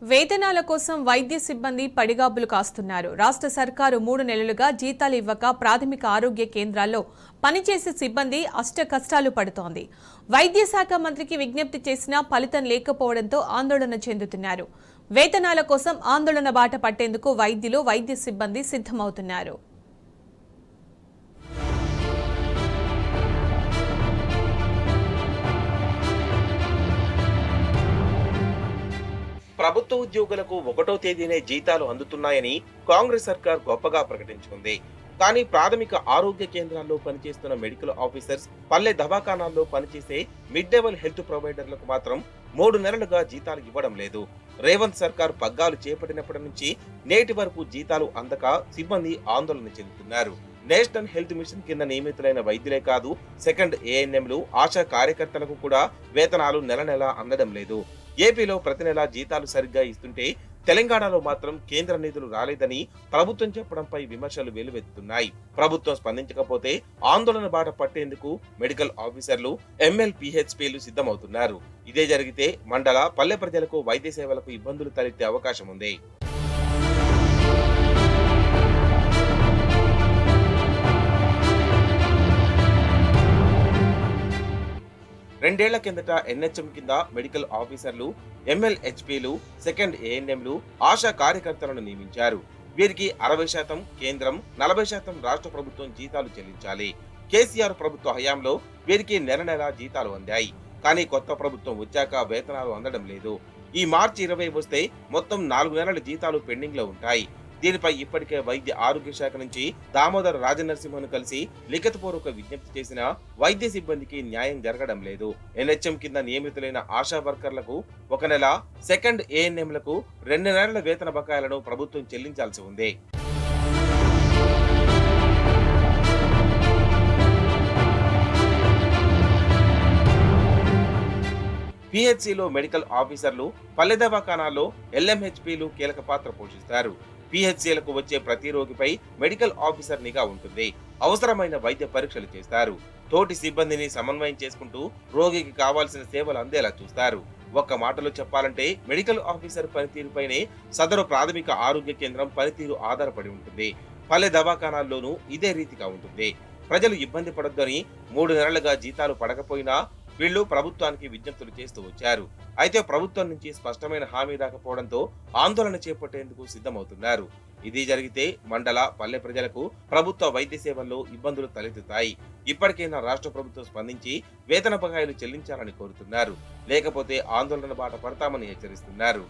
వేతనాల కోసం వైద్య సిబ్బంది పడిగాపులు కాస్తున్నారు. రాష్ట్ర సర్కారు 3 నెలలుగా జీతాలు ఇవ్వక ప్రాథమిక ఆరోగ్య కేంద్రాల్లో పనిచేసే సిబ్బంది అష్ట కష్టాలు పడుతోంది. వైద్య శాఖ మంత్రికి విజ్ఞప్తి చేసినా ఫలితం లేకపోవడంతో ఆందోళన చెందుతున్నారు. వేతనాల కోసం ఆందోళన బాట పట్టేందుకు వైద్యులు, వైద్య సిబ్బంది సిద్ధమవుతున్నారు. ప్రభుత్వ ఉద్యోగులకు 1వ తేదీనే జీతాలు అందుతున్నాయని కాంగ్రెస్ సర్కార్ గొప్పగా ప్రకటించుకుంది. కానీ ప్రాథమిక ఆరోగ్య కేంద్రాల్లో పనిచేస్తున్న మెడికల్ ఆఫీసర్స్, పల్లె దవాఖానాల్లో పనిచేసే మిడ్ లెవెల్ హెల్త్ ప్రొవైడర్లకు మాత్రం 3 నెలలుగా జీతాలు ఇవ్వడం లేదు. రేవంత్ సర్కార్ పగ్గాలు చేపట్టినప్పటి నుంచి నేటి వరకు జీతాలు అందక సిబ్బంది ఆందోళన చెందుతున్నారు. నేషనల్ హెల్త్ మిషన్ కింద నియమితులైన వైద్యులే కాదు, సెకండ్ ఏఎన్ఎంలు, ఆశా కార్యకర్తలకు కూడా వేతనాలు నెల నెల అందడం లేదు. ఏపీలో ప్రతి నెలా జీతాలు సరిగ్గా ఇస్తుంటే తెలంగాణలో మాత్రం కేంద్ర నిధులు రాలేదని ప్రభుత్వం చెప్పడంపై విమర్శలు వెల్లువెత్తుతున్నాయి. ప్రభుత్వం స్పందించకపోతే ఆందోళన బాట పట్టేందుకు మెడికల్ ఆఫీసర్లు, ఎంఎల్పిహెచ్పీలు సిద్ధమవుతున్నారు. ఇదే జరిగితే మండల, పల్లె ప్రజలకు వైద్య సేవలకు ఇబ్బందులు తలెత్తే అవకాశం ఉంది. రెండేళ్ల కిందట ఎన్హెచ్ఎం కింద మెడికల్ ఆఫీసర్లు, ఎంఎల్హెచ్పీలు, సెకండ్ ఏఎన్ఎంలు, ఆశా కార్యకర్తలను నియమించారు. వీరికి 60% కేంద్రం, 40% రాష్ట్ర ప్రభుత్వం జీతాలు చెల్లించాలి. కేసీఆర్ ప్రభుత్వ హయాంలో వీరికి నెల నెల జీతాలు అందాయి. కానీ కొత్త ప్రభుత్వం వచ్చాక వేతనాలు అందడం లేదు. ఈ మార్చి 20 వస్తే మొత్తం 4 నెలల జీతాలు పెండింగ్ లో ఉంటాయి. దీనిపై ఇప్పటికే వైద్య ఆరోగ్య శాఖ నుంచి దామోదర్ రాజనరసింహను కలిసి లిఖితపూర్వక విజ్ఞప్తి చేసిన వైద్య సిబ్బందికి న్యాయం జరగడం లేదు. ఎన్హెచ్ఎం కింద నియమితులైన ఆశా వర్కర్లకు 1 నెల, సెకండ్ ఏఎన్ఎంలకు 2 నెలల వేతన బకాయిలను ప్రభుత్వం చెల్లించాల్సి ఉంది. పిహెచ్సిలో మెడికల్ ఆఫీసర్లు, పల్లె దవాఖానాల్లో ఎల్ఎంహెచ్పీలు కీలక పాత్ర పోషిస్తారు. పిహెచ్సిలకు వచ్చే ప్రతి రోగిపై మెడికల్ ఆఫీసర్ నిఘా ఉంటుంది. అవసరమైన వైద్య పరీక్షలు చేస్తారు. తోటి సిబ్బందిని సమన్వయం చేసుకుంటూ రోగికి కావాల్సిన సేవలు అందేలా చూస్తారు. ఒక్క మాటలో చెప్పాలంటే మెడికల్ ఆఫీసర్ పనితీరుపైనే సదరు ప్రాథమిక ఆరోగ్య కేంద్రం పనితీరు ఆధారపడి ఉంటుంది. పల్లె దవాఖానాల్లోనూ ఇదే రీతిగా ఉంటుంది. ప్రజలు ఇబ్బంది పడొద్దని 3 నెలలుగా జీతాలు పడకపోయినా వీళ్లు ప్రభుత్వానికి విజ్ఞప్తులు చేస్తూ వచ్చారు. అయితే ప్రభుత్వం నుంచి స్పష్టమైన హామీ రాకపోవడంతో ఆందోళన చేపట్టేందుకు సిద్ధమవుతున్నారు. ఇది జరిగితే మండల, పల్లె ప్రజలకు ప్రభుత్వ వైద్య సేవల్లో ఇబ్బందులు తలెత్తుతాయి. ఇప్పటికైనా రాష్ట్ర ప్రభుత్వం స్పందించి వేతన బకాయిలు చెల్లించాలని కోరుతున్నారు. లేకపోతే ఆందోళన బాట పడతామని హెచ్చరిస్తున్నారు.